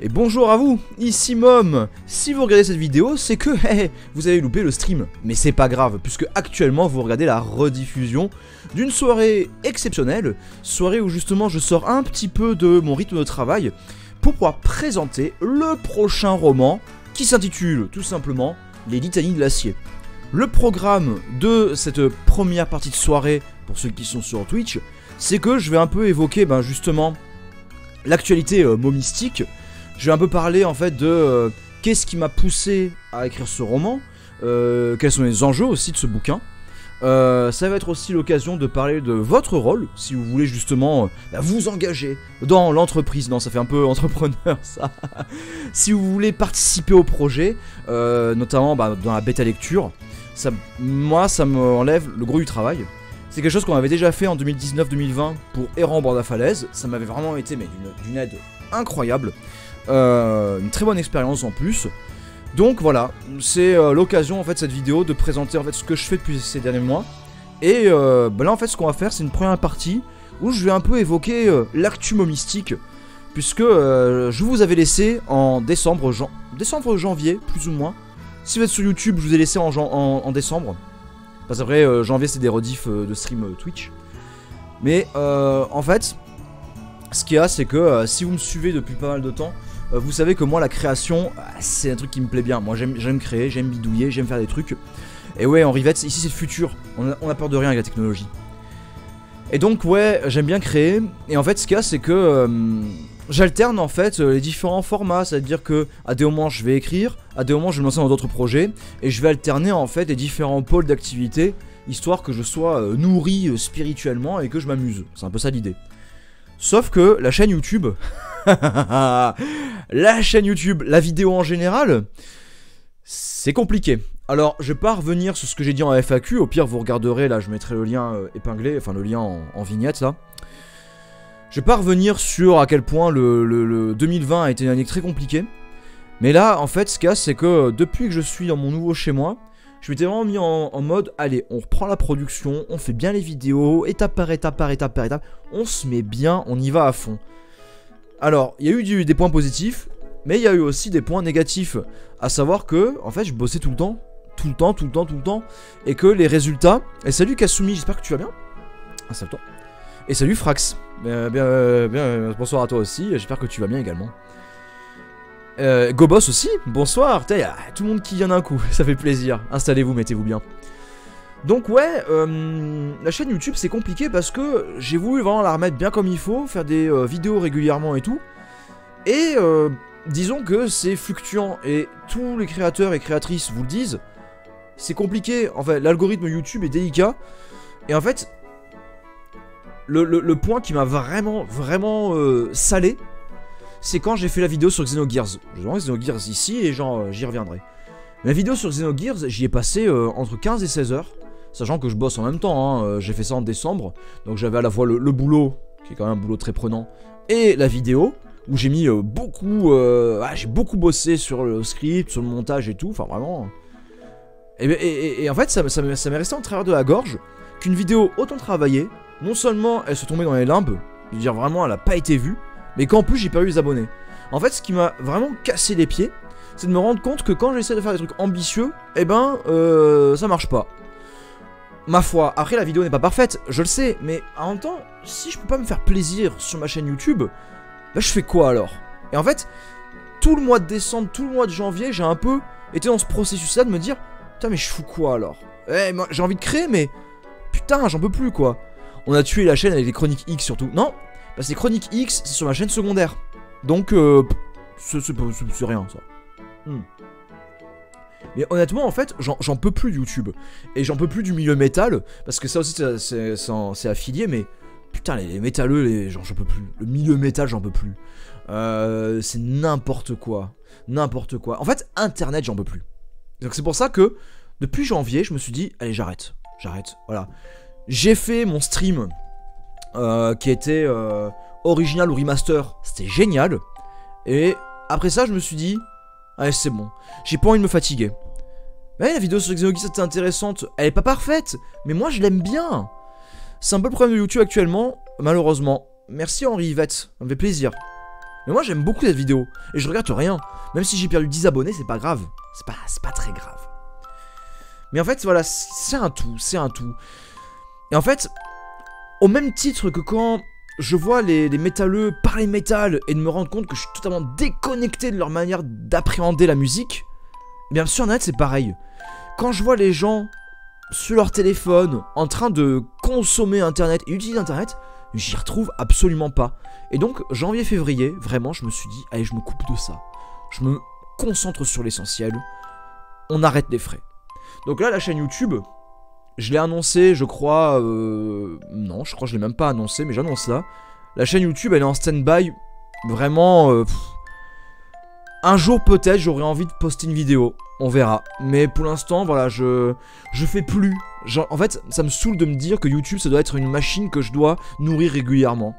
Et bonjour à vous, ici Mom. Si vous regardez cette vidéo, c'est que vous avez loupé le stream. Mais c'est pas grave, puisque actuellement vous regardez la rediffusion d'une soirée exceptionnelle. Soirée où justement je sors un petit peu de mon rythme de travail pour pouvoir présenter le prochain roman qui s'intitule tout simplement Les Litanies de l'acier. Le programme de cette première partie de soirée, pour ceux qui sont sur Twitch, c'est que je vais un peu évoquer justement l'actualité momistique. Je vais un peu parler en fait de qu'est-ce qui m'a poussé à écrire ce roman, quels sont les enjeux aussi de ce bouquin. Ça va être aussi l'occasion de parler de votre rôle, si vous voulez justement vous engager dans l'entreprise. Non, ça fait un peu entrepreneur ça. Si vous voulez participer au projet, notamment dans la bêta lecture, moi ça me enlève le gros du travail. C'est quelque chose qu'on avait déjà fait en 2019-2020 pour Errant au bord de la falaise. Ça m'avait vraiment été d'une aide incroyable. Une très bonne expérience en plus. Donc voilà, c'est l'occasion en fait cette vidéo de présenter en fait ce que je fais depuis ces derniers mois. Et là en fait ce qu'on va faire c'est une première partie où je vais un peu évoquer l'actu momistique, puisque je vous avais laissé en janvier plus ou moins. Si vous êtes sur YouTube je vous ai laissé en décembre. Parce qu'après janvier c'est des rediffs de stream Twitch. Mais en fait ce qu'il y a c'est que si vous me suivez depuis pas mal de temps, vous savez que moi la création c'est un truc qui me plaît bien. Moi j'aime créer, j'aime bidouiller, j'aime faire des trucs. Et ouais en rivette ici c'est le futur, on a peur de rien avec la technologie. Et donc ouais j'aime bien créer. Et en fait ce qu'il y a c'est que j'alterne en fait les différents formats. C'est à dire que à des moments je vais écrire, à des moments je vais me lancer dans d'autres projets. Et je vais alterner en fait les différents pôles d'activité, histoire que je sois nourri spirituellement et que je m'amuse. C'est un peu ça l'idée. Sauf que la chaîne YouTube, la vidéo en général, c'est compliqué. Alors, je vais pas revenir sur ce que j'ai dit en FAQ, au pire vous regarderez, là je mettrai le lien épinglé, enfin le lien en vignette là. Je vais pas revenir sur à quel point le 2020 a été une année très compliquée. Mais là, en fait, ce qu'il y a, c'est que depuis que je suis dans mon nouveau chez moi, je m'étais vraiment mis en mode, allez, on reprend la production, on fait bien les vidéos, étape par étape par étape par étape, on se met bien, on y va à fond. Alors, il y a eu des points positifs, mais il y a eu aussi des points négatifs, à savoir que, en fait, je bossais tout le temps, et que les résultats... Et salut Kasumi, j'espère que tu vas bien. Ah, salut toi. Et salut Frax, bonsoir à toi aussi, j'espère que tu vas bien également. Gobos aussi, bonsoir, y a tout le monde qui vient d'un coup, ça fait plaisir, installez-vous, mettez-vous bien. Donc ouais, la chaîne YouTube c'est compliqué parce que j'ai voulu vraiment la remettre bien comme il faut, faire des vidéos régulièrement et tout. Et disons que c'est fluctuant et tous les créateurs et créatrices vous le disent, c'est compliqué, en fait l'algorithme YouTube est délicat. Et en fait, le point qui m'a vraiment salé, c'est quand j'ai fait la vidéo sur Xenogears. Je vais Xenogears ici et genre j'y reviendrai. Mais la vidéo sur Xenogears, j'y ai passé entre 15 et 16 heures. Sachant que je bosse en même temps, hein. J'ai fait ça en décembre. Donc j'avais à la fois le boulot, qui est quand même un boulot très prenant, et la vidéo, où j'ai mis j'ai beaucoup bossé sur le script, sur le montage et tout, enfin vraiment. Et en fait ça m'est resté en travers de la gorge qu'une vidéo autant travaillée, non seulement elle se tombait dans les limbes, je veux dire vraiment elle a pas été vue, mais qu'en plus j'ai perdu les abonnés. En fait ce qui m'a vraiment cassé les pieds, c'est de me rendre compte que quand j'essaie de faire des trucs ambitieux, ça marche pas. Ma foi, après la vidéo n'est pas parfaite, je le sais, mais en même temps, si je peux pas me faire plaisir sur ma chaîne YouTube, je fais quoi alors? Et en fait, tout le mois de décembre, tout le mois de janvier, j'ai un peu été dans ce processus-là de me dire, putain mais je fous quoi alors? Moi j'ai envie de créer mais, putain j'en peux plus quoi. On a tué la chaîne avec les Chroniques X surtout, non? Parce que les Chroniques X, c'est sur ma chaîne secondaire. Donc, c'est rien, ça. Mais honnêtement, en fait, j'en peux plus de YouTube. Et j'en peux plus du milieu métal. Parce que ça aussi, c'est affilié, mais... Putain, les métalleux, j'en peux plus. Le milieu métal, j'en peux plus. C'est n'importe quoi. N'importe quoi. En fait, Internet, j'en peux plus. Donc c'est pour ça que, depuis janvier, je me suis dit, allez, j'arrête. Voilà. J'ai fait mon stream... qui était original ou remaster, c'était génial. Et après ça je me suis dit, allez c'est bon, j'ai pas envie de me fatiguer. Ouais, la vidéo sur Xenogears c'était intéressante, elle est pas parfaite, mais moi je l'aime bien. C'est un peu le problème de YouTube actuellement, malheureusement. Merci Henri Yvette, ça me fait plaisir. Mais moi j'aime beaucoup cette vidéo, et je regrette rien. Même si j'ai perdu 10 abonnés, c'est pas grave. C'est pas très grave. Mais en fait, voilà, c'est un tout, c'est un tout. Et en fait, au même titre que quand je vois les métalleux parler métal et de me rendre compte que je suis totalement déconnecté de leur manière d'appréhender la musique, eh bien sur Internet c'est pareil. Quand je vois les gens sur leur téléphone en train de consommer Internet et utiliser Internet, j'y retrouve absolument pas. Et donc janvier-février, vraiment je me suis dit, allez je me coupe de ça. Je me concentre sur l'essentiel. On arrête les frais. Donc là la chaîne YouTube, je l'ai annoncé je crois... non je crois que je l'ai même pas annoncé mais j'annonce ça. La chaîne YouTube elle est en stand-by. Vraiment... un jour peut-être j'aurai envie de poster une vidéo. On verra. Mais pour l'instant voilà je fais plus. Genre, en fait ça me saoule de me dire que YouTube ça doit être une machine que je dois nourrir régulièrement.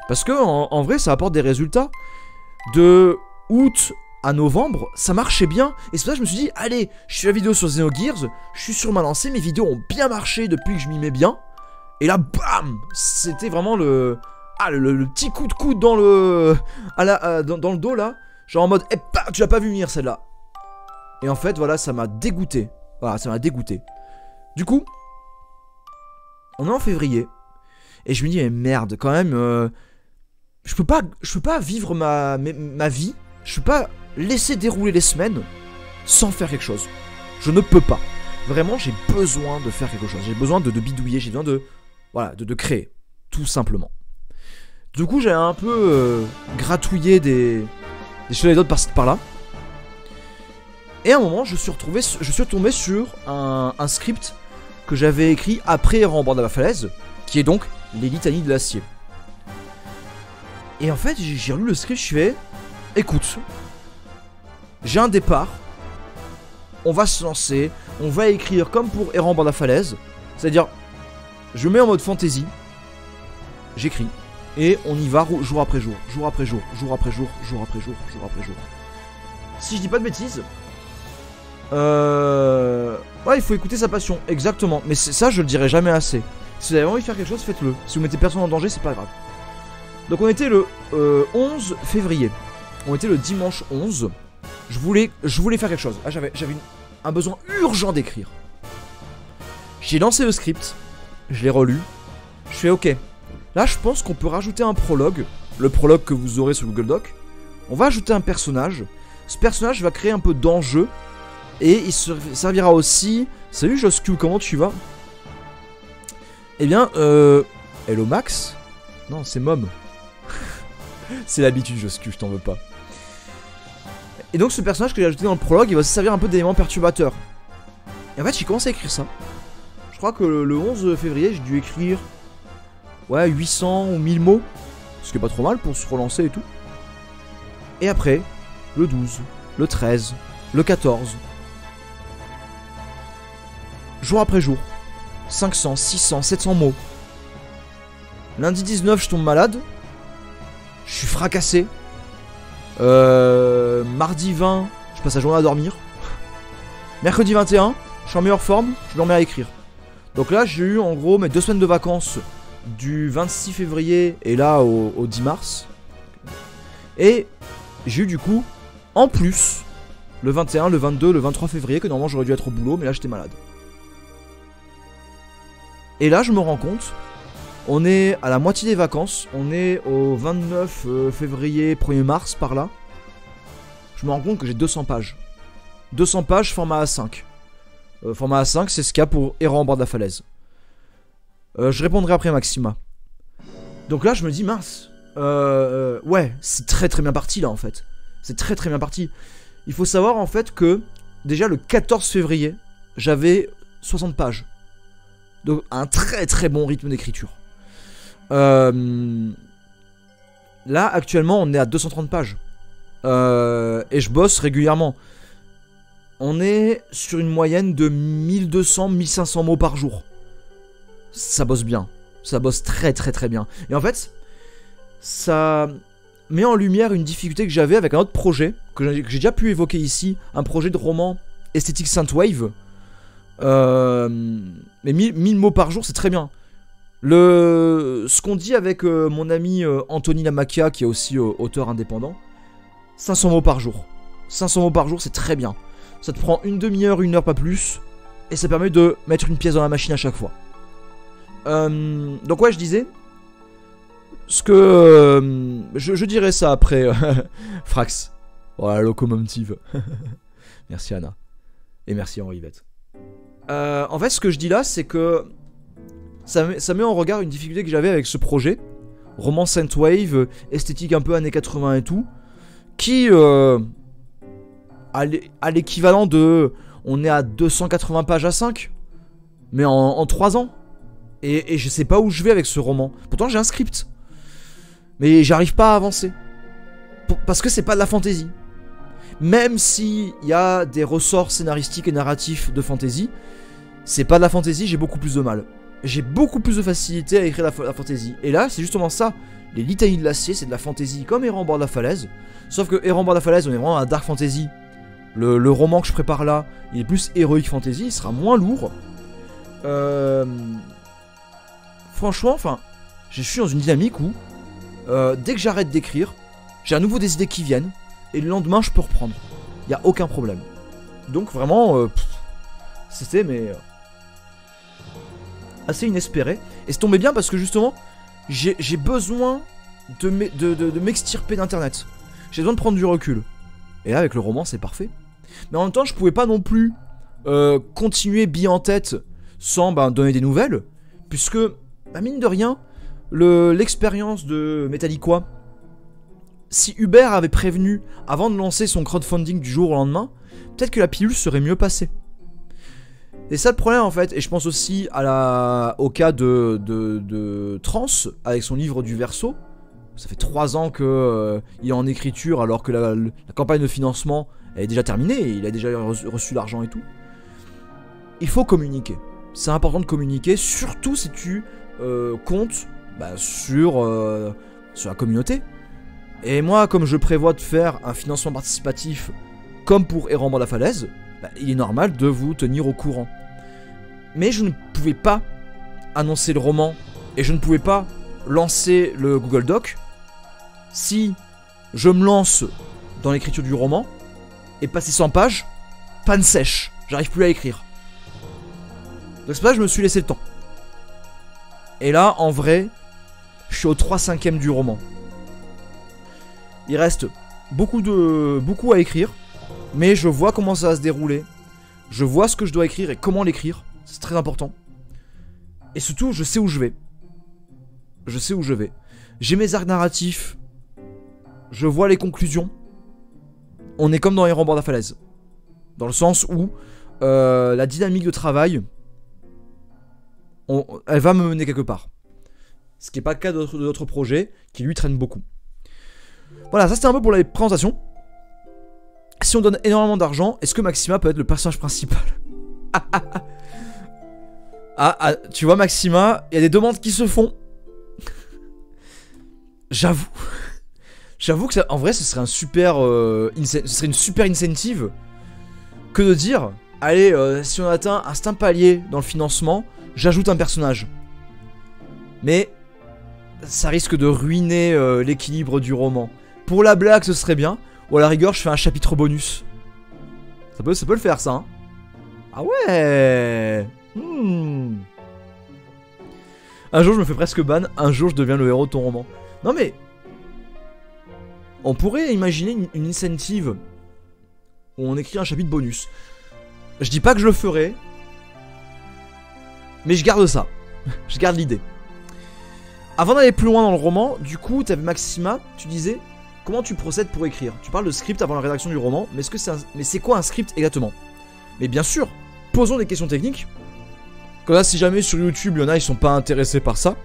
Parce que en vrai ça apporte des résultats. De août à novembre, ça marchait bien. Et c'est pour ça que je me suis dit, allez, je fais la vidéo sur Xenogears, je suis sur ma lancée, mes vidéos ont bien marché depuis que je m'y mets bien. Et là, bam, c'était vraiment le petit coup de coude dans le dans le dos là. Genre en mode, eh, tu l'as pas vu venir celle-là. Et en fait, voilà, ça m'a dégoûté. Voilà, ça m'a dégoûté. Du coup, on est en février. Et je me dis, mais merde, quand même, je peux pas vivre ma vie. Je peux pas laisser dérouler les semaines sans faire quelque chose. Je ne peux pas. Vraiment, j'ai besoin de faire quelque chose. J'ai besoin de bidouiller, j'ai besoin de... Voilà, de créer. Tout simplement. Du coup, j'ai un peu gratouillé des choses d'autres par-ci par-là. Et à un moment, je suis tombé sur un script que j'avais écrit après Errant au bord de la falaise, qui est donc les litanies de l'acier. Et en fait, j'ai relu le script, je fais... Écoute, j'ai un départ, on va se lancer, on va écrire comme pour Errant au bord de la falaise, c'est-à-dire, je mets en mode fantasy, j'écris, et on y va jour après jour, jour après jour, jour après jour, jour après jour, jour après jour. Si je dis pas de bêtises, ouais, il faut écouter sa passion, exactement, mais ça je le dirai jamais assez. Si vous avez envie de faire quelque chose, faites-le. Si vous mettez personne en danger, c'est pas grave. Donc on était le 11 février. On était le dimanche 11. Je voulais faire quelque chose. Ah, j'avais un besoin urgent d'écrire. J'ai lancé le script. Je l'ai relu. Je fais ok. Là, je pense qu'on peut rajouter un prologue. Le prologue que vous aurez sur Google Doc. On va ajouter un personnage. Ce personnage va créer un peu d'enjeu. Et il servira aussi... Salut Joscu, comment tu vas? Eh bien, hello Max? Non, c'est Mom. C'est l'habitude Joscu, je t'en veux pas. Et donc ce personnage que j'ai ajouté dans le prologue, il va se servir un peu d'éléments perturbateurs. Et en fait, j'ai commencé à écrire ça. Je crois que le 11 février, j'ai dû écrire... Ouais, 800 ou 1000 mots. Ce qui est pas trop mal pour se relancer et tout. Et après, le 12, le 13, le 14. Jour après jour. 500, 600, 700 mots. Lundi 19, je tombe malade. Je suis fracassé. Mardi 20, je passe la journée à dormir. Mercredi 21, je suis en meilleure forme, je me remets à écrire. Donc là, j'ai eu en gros mes 2 semaines de vacances du 26 février et là au 10 mars. Et j'ai eu du coup, en plus, le 21, le 22, le 23 février, que normalement j'aurais dû être au boulot, mais là j'étais malade. Et là, je me rends compte, on est à la moitié des vacances, on est au 29 février, 1er mars, par là. Je me rends compte que j'ai 200 pages. 200 pages, format A5. Format A5, c'est ce qu'il y a pour Errant au bord de la falaise. Je répondrai après Maxima. Donc là, je me dis, mince. Ouais, c'est très très bien parti là, en fait. C'est très très bien parti. Il faut savoir, en fait, que déjà le 14 février, j'avais 60 pages. Donc un très très bon rythme d'écriture. Là actuellement on est à 230 pages. Et je bosse régulièrement. On est sur une moyenne de 1200-1500 mots par jour. Ça bosse bien. Ça bosse très très très bien. Et en fait, ça met en lumière une difficulté que j'avais avec un autre projet que j'ai déjà pu évoquer ici. Un projet de roman esthétique synthwave. Mais 1000 mots par jour, c'est très bien. Ce qu'on dit avec mon ami Anthony Lamacchia, qui est aussi auteur indépendant, 500 mots par jour. 500 mots par jour, c'est très bien. Ça te prend une demi-heure, une heure, pas plus. Et ça permet de mettre une pièce dans la machine à chaque fois. Donc ouais, je disais... Ce que... je dirais ça après Frax. Voilà, locomotive. Merci Anna. Et merci Henri Vette. En fait, ce que je dis là, c'est que... Ça met en regard une difficulté que j'avais avec ce projet. Roman Synthwave, esthétique un peu années 80 et tout. Qui... à l'équivalent de... On est à 280 pages à 5. Mais en 3 ans. Et je sais pas où je vais avec ce roman. Pourtant j'ai un script. Mais j'arrive pas à avancer. Parce que c'est pas de la fantasy. Même s'il y a des ressorts scénaristiques et narratifs de fantasy, c'est pas de la fantasy, j'ai beaucoup plus de mal. J'ai beaucoup plus de facilité à écrire la fantasy. Et là, c'est justement ça. Les litanies de l'acier, c'est de la fantasy comme Errant au bord de la falaise. Sauf que Errant au bord de la falaise, on est vraiment à la dark fantasy. Le roman que je prépare là, il est plus heroic fantasy, il sera moins lourd. Franchement, enfin, je suis dans une dynamique où dès que j'arrête d'écrire, j'ai à nouveau des idées qui viennent, et le lendemain je peux reprendre. Il n'y a aucun problème. Donc vraiment, c'était assez inespéré. Et c'est tombé bien parce que justement, j'ai besoin de m'extirper d'internet. J'ai besoin de prendre du recul. Et là avec le roman c'est parfait. Mais en même temps je pouvais pas non plus continuer bien en tête sans donner des nouvelles. Puisque, mine de rien, l'expérience de Metallica, si Hubert avait prévenu avant de lancer son crowdfunding du jour au lendemain, peut-être que la pilule serait mieux passée. Et ça le problème en fait, et je pense aussi au cas de Trans, avec son livre du Verseau. Ça fait 3 ans qu'il est en écriture alors que la campagne de financement est déjà terminée, et il a déjà reçu l'argent et tout. Il faut communiquer. C'est important de communiquer, surtout si tu comptes sur la communauté. Et moi, comme je prévois de faire un financement participatif comme pour Errant au bord de la falaise, il est normal de vous tenir au courant. Mais je ne pouvais pas annoncer le roman et je ne pouvais pas lancer le Google Doc si je me lance dans l'écriture du roman et passer 100 pages, panne sèche, j'arrive plus à écrire. Donc c'est pour ça que je me suis laissé le temps. Et là, en vrai, je suis au 3/5 du roman. Il reste beaucoup à écrire, mais je vois comment ça va se dérouler. Je vois ce que je dois écrire et comment l'écrire. C'est très important. Et surtout, je sais où je vais. Je sais où je vais. J'ai mes arcs narratifs. Je vois les conclusions. On est comme dans Errant au bord de la falaise. Dans le sens où la dynamique de travail, elle va me mener quelque part. Ce qui n'est pas le cas de d'autres projets qui lui traînent beaucoup. Voilà, ça c'était un peu pour la présentation. Si on donne énormément d'argent, est-ce que Maxima peut être le personnage principal? Tu vois Maxima, il y a des demandes qui se font. J'avoue que ça, en vrai ce serait un super ce serait une super incentive que de dire allez, si on atteint un certain palier dans le financement, j'ajoute un personnage. Mais ça risque de ruiner l'équilibre du roman. Pour la blague ce serait bien. Ou à la rigueur je fais un chapitre bonus. Ça peut le faire ça hein. Ah ouais. Un jour je me fais presque ban, un jour je deviens le héros de ton roman. Non mais on pourrait imaginer une incentive où on écrit un chapitre bonus. Je dis pas que je le ferai, mais je garde ça. Je garde l'idée. Avant d'aller plus loin dans le roman, du coup t'avais Maxima, tu disais comment tu procèdes pour écrire. Tu parles de script avant la rédaction du roman, mais c'est quoi un script exactement? Mais bien sûr, posons des questions techniques. Comme ça, si jamais sur YouTube il y en a, ils sont pas intéressés par ça.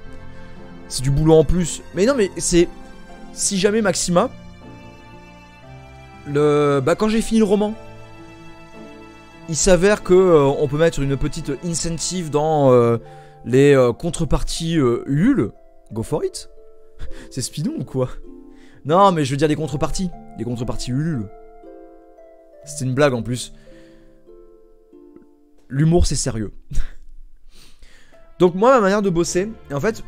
C'est du boulot en plus. Mais non, mais c'est... Si jamais Maxima... quand j'ai fini le roman, il s'avère que on peut mettre une petite incentive dans les contreparties Ulule. Go for it. C'est Spidon ou quoi? Non, mais je veux dire des contreparties. Des contreparties Ulule. C'était une blague en plus. L'humour, c'est sérieux. Donc moi, ma manière de bosser, et en fait,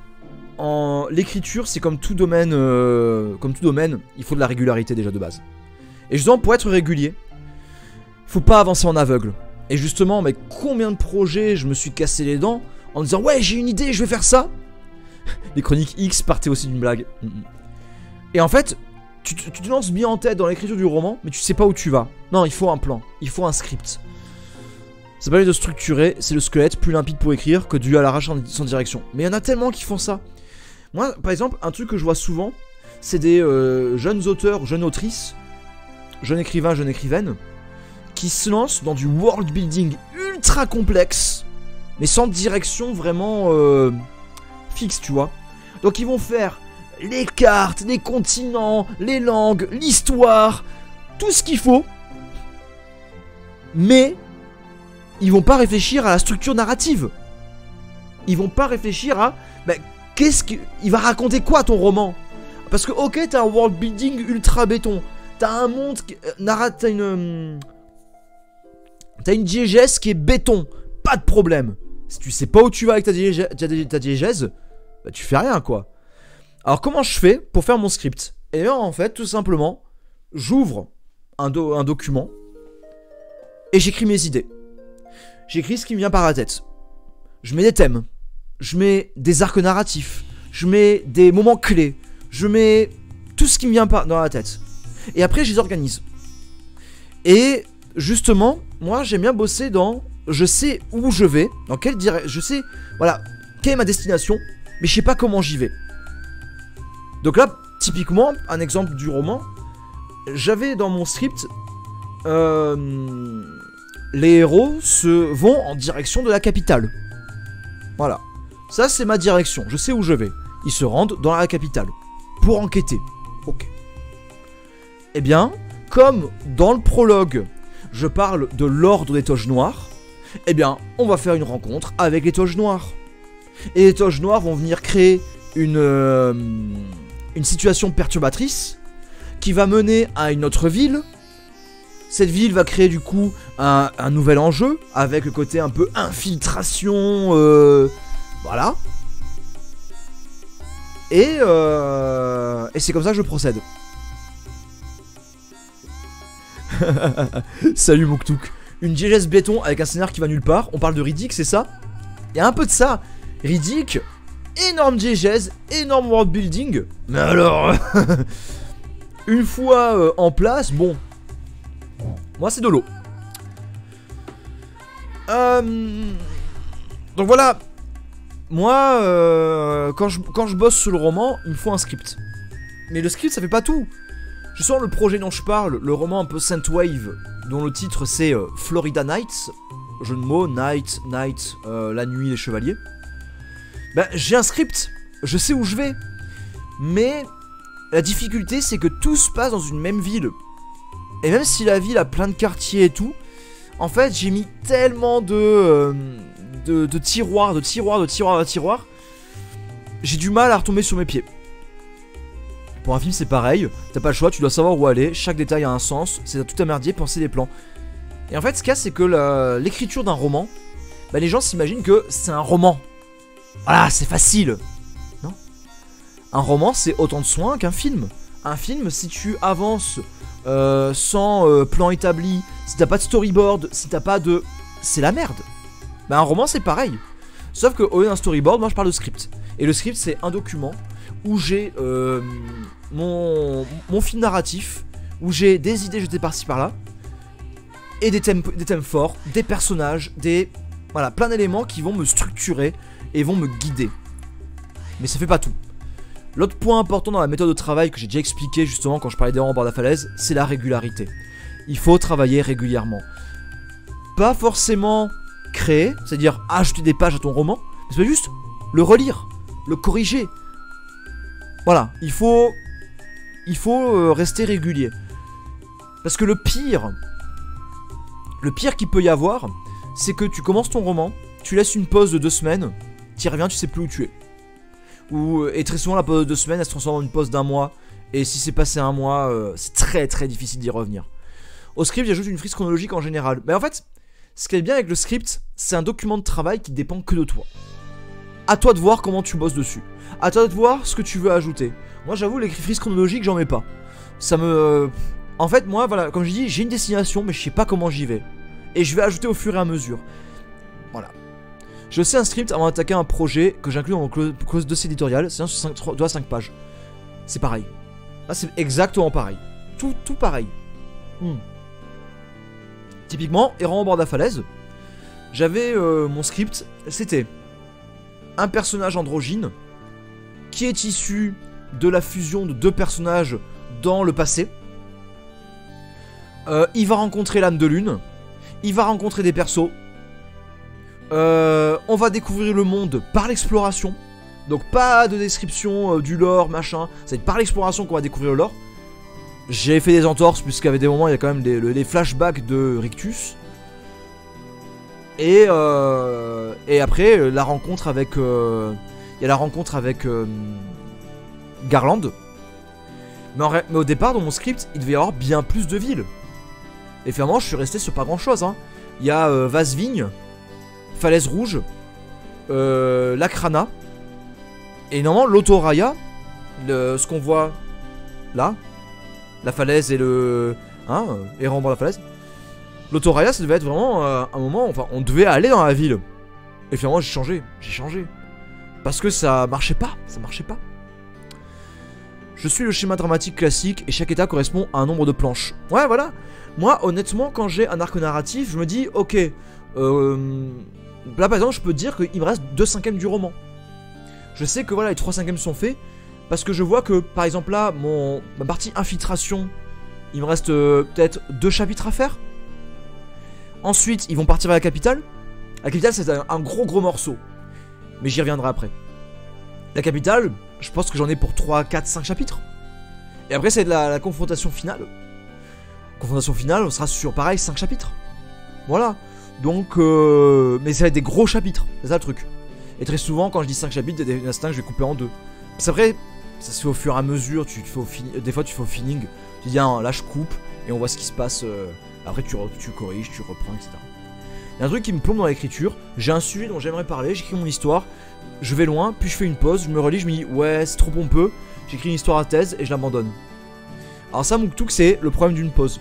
l'écriture, c'est comme tout domaine, il faut de la régularité déjà de base. Et justement, pour être régulier, faut pas avancer en aveugle. Et justement, mais combien de projets je me suis cassé les dents en disant ouais, j'ai une idée, je vais faire ça. Les chroniques X partaient aussi d'une blague. Et en fait, tu te lances bien en tête dans l'écriture du roman, mais tu sais pas où tu vas. Non, il faut un plan, il faut un script. Ça permet de structurer, c'est le squelette plus limpide pour écrire que dû à l'arrache sans direction. Mais il y en a tellement qui font ça. Moi, par exemple, un truc que je vois souvent, c'est des jeunes auteurs, jeunes autrices, jeunes écrivains, jeunes écrivaines, qui se lancent dans du world building ultra complexe, mais sans direction vraiment fixe, tu vois. Donc ils vont faire les cartes, les continents, les langues, l'histoire, tout ce qu'il faut, mais ils vont pas réfléchir à la structure narrative. Ils vont pas réfléchir à il va raconter quoi ton roman. Parce que ok, t'as un world building ultra béton, t'as un monde t'as une diégèse qui est béton, pas de problème. Si tu sais pas où tu vas avec ta diégèse, bah tu fais rien quoi. Alors comment je fais pour faire mon script? Et bien en fait, tout simplement, j'ouvre un document et j'écris mes idées. J'écris ce qui me vient par la tête. Je mets des thèmes, je mets des arcs narratifs, je mets des moments clés, je mets tout ce qui me vient dans la tête. Et après je les organise. Et justement, moi j'aime bien bosser dans... Je sais où je vais, dans quelle direction... Je sais, voilà, quelle est ma destination, mais je sais pas comment j'y vais. Donc là, typiquement, un exemple du roman, j'avais dans mon script... les héros vont en direction de la capitale. Voilà. Ça, c'est ma direction. Je sais où je vais. Ils se rendent dans la capitale. Pour enquêter. Ok. Eh bien, comme dans le prologue, je parle de l'ordre des Toges Noires, eh bien, on va faire une rencontre avec les Toges Noires. Et les Toges Noires vont venir créer une situation perturbatrice qui va mener à une autre ville. Cette ville va créer du coup un nouvel enjeu avec le côté un peu infiltration, voilà. Et c'est comme ça que je procède. Salut Mouktouk. Une diégèse béton avec un scénar qui va nulle part. On parle de Riddick, c'est ça? Il y a un peu de ça. Riddick, énorme diégèse, énorme world building. Mais alors, une fois en place, bon. Moi c'est de l'eau. Donc voilà. Moi quand je bosse sur le roman, il me faut un script. Mais le script ça fait pas tout. Je sens le projet dont je parle, le roman un peu Synthwave, dont le titre c'est Florida Nights. Jeu de mots, night, la nuit, les chevaliers. Ben j'ai un script, je sais où je vais. Mais la difficulté c'est que tout se passe dans une même ville. Et même si la ville a plein de quartiers et tout, en fait j'ai mis tellement de tiroirs, j'ai du mal à retomber sur mes pieds. Pour un film c'est pareil, t'as pas le choix, tu dois savoir où aller, chaque détail a un sens, c'est à tout amerdier, penser des plans. Et en fait ce qu'il y a c'est que l'écriture d'un roman, bah, les gens s'imaginent que c'est un roman. Voilà, c'est facile. Non. Un roman c'est autant de soins qu'un film. Un film, si tu avances sans plan établi, si t'as pas de storyboard, si t'as pas de... c'est la merde. Bah un roman c'est pareil. Sauf que au lieu d'un storyboard, moi je parle de script. Et le script c'est un document où j'ai mon fil narratif, où j'ai des idées jetées par-ci par-là, et des thèmes forts, des personnages, voilà, plein d'éléments qui vont me structurer et vont me guider. Mais ça fait pas tout. L'autre point important dans la méthode de travail que j'ai déjà expliqué justement quand je parlais des rangs au bord de la falaise, c'est la régularité. Il faut travailler régulièrement. Pas forcément créer, c'est-à-dire ajouter des pages à ton roman, mais c'est juste le relire, le corriger. Voilà, il faut rester régulier. Parce que le pire qu'il peut y avoir, c'est que tu commences ton roman, tu laisses une pause de 2 semaines, tu reviens, tu sais plus où tu es. Et très souvent la pause de 2 semaines elle se transforme en une pause d'1 mois. Et si c'est passé 1 mois, c'est très très difficile d'y revenir. Au script j'ajoute une frise chronologique en général. Mais en fait, ce qui est bien avec le script, c'est un document de travail qui dépend que de toi. À toi de voir comment tu bosses dessus. À toi de voir ce que tu veux ajouter. Moi j'avoue les frises chronologiques j'en mets pas. Ça me... En fait moi voilà, comme je dis, j'ai une destination mais je sais pas comment j'y vais. Et je vais ajouter au fur et à mesure. Voilà. Je sais un script avant d'attaquer un projet que j'inclus dans mon clause dossier éditorial. C'est un sur 5 pages. C'est pareil. Là c'est exactement pareil. Tout pareil. Typiquement, errant au bord de la falaise. J'avais mon script, c'était un personnage androgyne qui est issu de la fusion de 2 personnages dans le passé. Il va rencontrer l'âme de lune. Il va rencontrer des persos. On va découvrir le monde par l'exploration. Donc pas de description du lore, machin. C'est par l'exploration qu'on va découvrir le lore. J'ai fait des entorses puisqu'il y avait des moments, il y a quand même les flashbacks de Rictus. Et après, la rencontre avec... il y a la rencontre avec Garland. Mais au départ, dans mon script, il devait y avoir bien plus de villes. Et finalement, je suis resté sur pas grand chose. Hein. Il y a Vasvigne, Falaise Rouge, Lakrana. Et normalement, l'Autoraya, ce qu'on voit là, la falaise et le... Hein, errant dans la falaise. L'Autoraya, ça devait être vraiment un moment, enfin, on devait aller dans la ville. Et finalement, j'ai changé. Parce que ça marchait pas. Je suis le schéma dramatique classique et chaque état correspond à un nombre de planches. Ouais, voilà. Moi, honnêtement, quand j'ai un arc narratif, je me dis, ok, là par exemple, je peux dire qu'il me reste 2/5 du roman. Je sais que voilà, les 3/5 sont faits, parce que je vois que, par exemple là, ma partie infiltration, il me reste peut-être 2 chapitres à faire. Ensuite, ils vont partir vers la capitale. La capitale, c'est un gros morceau. Mais j'y reviendrai après. La capitale, je pense que j'en ai pour 3, 4, 5 chapitres. Et après, c'est de la confrontation finale. Confrontation finale, on sera sur, pareil, 5 chapitres. Voilà. Donc, mais ça va être des gros chapitres. C'est ça le truc. Et très souvent, quand je dis 5 chapitres, il y a des instincts que je vais couper en 2. C'est vrai, ça se fait au fur et à mesure. Des fois, tu fais au feeling. Tu dis, ah, là, je coupe. Et on voit ce qui se passe. Après, tu corriges, tu reprends, etc. Il y a un truc qui me plombe dans l'écriture. J'ai un sujet dont j'aimerais parler. J'écris mon histoire. Je vais loin. Puis je fais une pause. Je me relis. Je me dis, ouais, c'est trop pompeux. J'écris une histoire à thèse et je l'abandonne. Alors, ça, Mouktouk, c'est le problème d'une pause.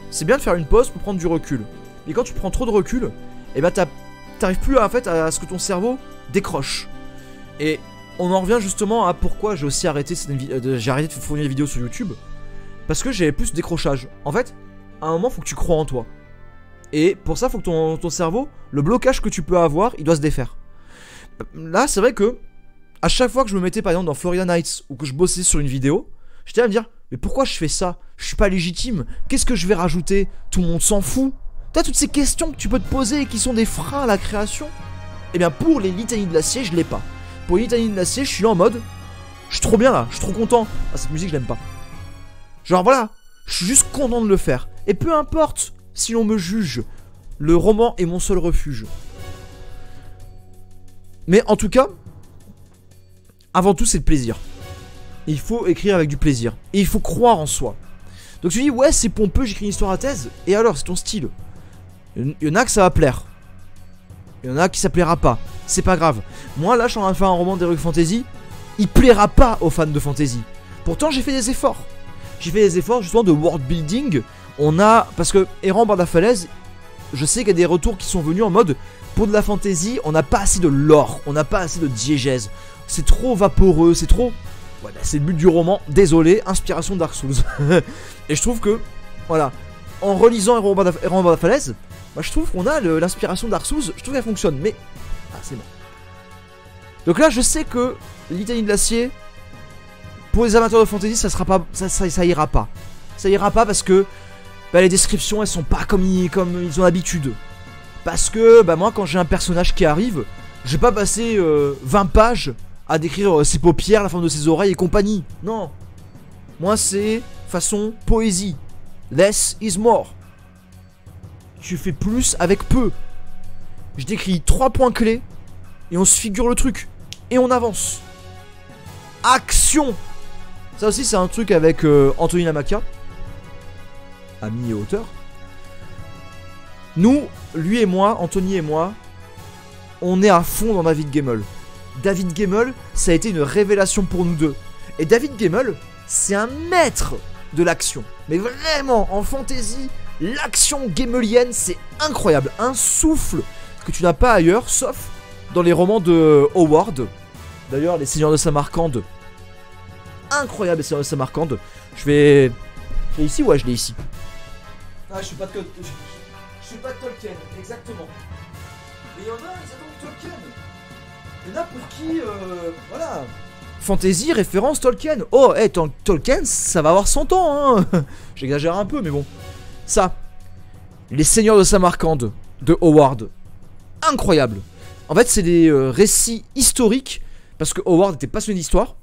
C'est bien de faire une pause pour prendre du recul. Mais quand tu prends trop de recul, et bah t'arrives plus à ce que ton cerveau décroche. Et on en revient justement à pourquoi j'ai aussi arrêté j'ai arrêté de fournir des vidéos sur YouTube. Parce que j'avais plus de décrochage. En fait, à un moment, faut que tu crois en toi. Et pour ça, faut que ton cerveau, le blocage que tu peux avoir, il doit se défaire. Là, c'est vrai que à chaque fois que je me mettais par exemple dans Florida Nights ou que je bossais sur une vidéo, j'étais à me dire, mais pourquoi je fais ça? Je suis pas légitime. Qu'est-ce que je vais rajouter? Tout le monde s'en fout. T'as toutes ces questions que tu peux te poser et qui sont des freins à la création. Eh bien pour les litanies de l'acier, je l'ai pas. Pour les litanies de l'acier, je suis là en mode, je suis trop bien là, je suis trop content. Ah, cette musique je l'aime pas. Genre voilà, je suis juste content de le faire. Et peu importe si l'on me juge, le roman est mon seul refuge. Mais en tout cas, avant tout c'est le plaisir. Il faut écrire avec du plaisir. Et il faut croire en soi. Donc tu dis ouais c'est pompeux, j'écris une histoire à thèse. Et alors c'est ton style. Il y en a que ça va plaire. Il y en a qui ça plaira pas. C'est pas grave. Moi là je suis en train de faire un roman d'Heroic Fantasy. Il plaira pas aux fans de fantasy. Pourtant j'ai fait des efforts. J'ai fait des efforts justement de world building. Parce que errant bord de la falaise, je sais qu'il y a des retours qui sont venus en mode, pour de la fantasy, on n'a pas assez de lore, on n'a pas assez de diégèse. C'est trop vaporeux, c'est trop... Voilà, c'est le but du roman, désolé, inspiration Dark Souls. Et je trouve que, voilà, en relisant errant bord de la falaise, moi je trouve qu'on a l'inspiration Dark Souls, je trouve qu'elle fonctionne, mais... Ah, c'est bon. Donc là, je sais que Litanie de l'acier, pour les amateurs de fantasy, ça ira pas. Ça ira pas parce que bah, les descriptions, elles sont pas comme ils ont l'habitude. Parce que, bah moi, quand j'ai un personnage qui arrive, je vais pas passer 20 pages à décrire ses paupières, la forme de ses oreilles et compagnie. Non. Moi, c'est façon poésie. Less is more. Tu fais plus avec peu. Je décris 3 points clés et on se figure le truc. Et on avance. Action. Ça aussi, c'est un truc avec Anthony Lamacchia, ami et auteur. Nous, lui et moi, Anthony et moi, on est à fond dans David Gemmell. David Gemmell, ça a été une révélation pour nous deux. Et David Gemmell, c'est un maître de l'action. Mais vraiment, en fantasy, l'action gemmellienne, c'est incroyable. Un souffle que tu n'as pas ailleurs, sauf dans les romans de Howard. D'ailleurs, les Seigneurs de Samarcande. Incroyable, les Seigneurs de Samarcande. Je l'ai ici? Ouais, je l'ai ici. Ah, je suis pas de Tolkien, exactement. Mais il y en a, ils attendent Tolkien. Il y en a pour qui, voilà. Fantasy, référence Tolkien. Oh, hey, Tolkien, ça va avoir 100 ans, hein. J'exagère un peu, mais bon. Ça, les Seigneurs de Samarcande de Howard. Incroyable. En fait, c'est des récits historiques, parce que Howard était passionné d'histoire.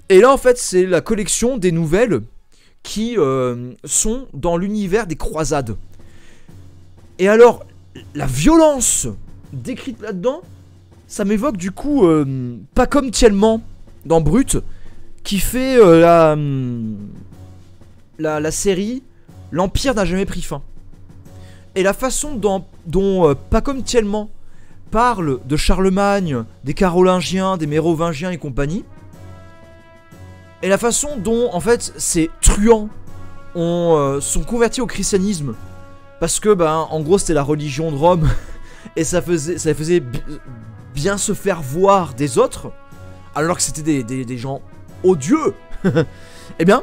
Et là, en fait, c'est la collection des nouvelles qui sont dans l'univers des croisades. Et alors, la violence décrite là-dedans, ça m'évoque du coup, pas comme Tielman dans Brut, qui fait la série L'Empire n'a jamais pris fin. Et la façon dont pas comme Tielman parle de Charlemagne, des Carolingiens, des Mérovingiens et compagnie, et la façon dont en fait ces truands sont convertis au christianisme, parce que ben en gros c'était la religion de Rome et ça faisait bien se faire voir des autres, alors que c'était des gens odieux. Eh bien,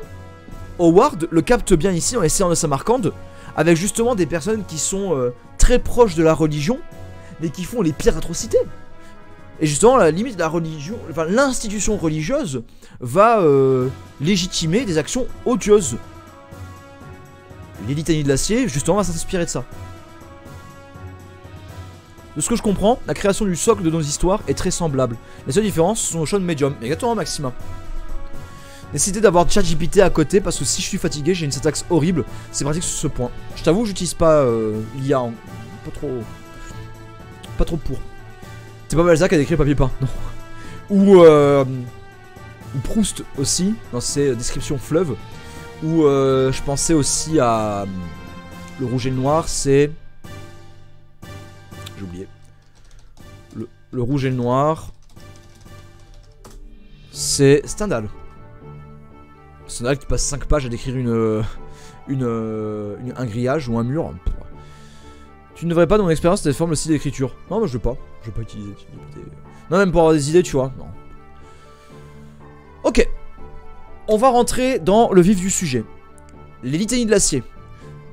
Howard le capte bien ici dans les Seigneurs de Samarcande, avec justement des personnes qui sont très proches de la religion, mais qui font les pires atrocités. Et justement, la limite de la religion, enfin l'institution religieuse va légitimer des actions odieuses. Les Litanies de l'Acier, justement, va s'inspirer de ça. De ce que je comprends, la création du socle de nos histoires est très semblable. Les seules différences sont au Sean Medium. Exactement, Maxima. Décidez d'avoir ChatGPT à côté, parce que si je suis fatigué, j'ai une syntaxe horrible. C'est pratique sur ce point. Je t'avoue, j'utilise pas l'IA. Pas trop pour. C'est pas Balzac qui a décrit le papier peint, non. Ou Proust aussi, dans ses descriptions fleuves. Ou je pensais aussi à le rouge et le noir, c'est... J'ai oublié. Le rouge et le noir, c'est Stendhal. Stendhal qui passe 5 pages à décrire un grillage ou un mur. Tu ne devrais pas dans mon expérience cette forme le style d'écriture. Non, mais je veux pas utiliser. Non, même pour avoir des idées, tu vois. Non. Ok. On va rentrer dans le vif du sujet. Les Litanies de l'Acier.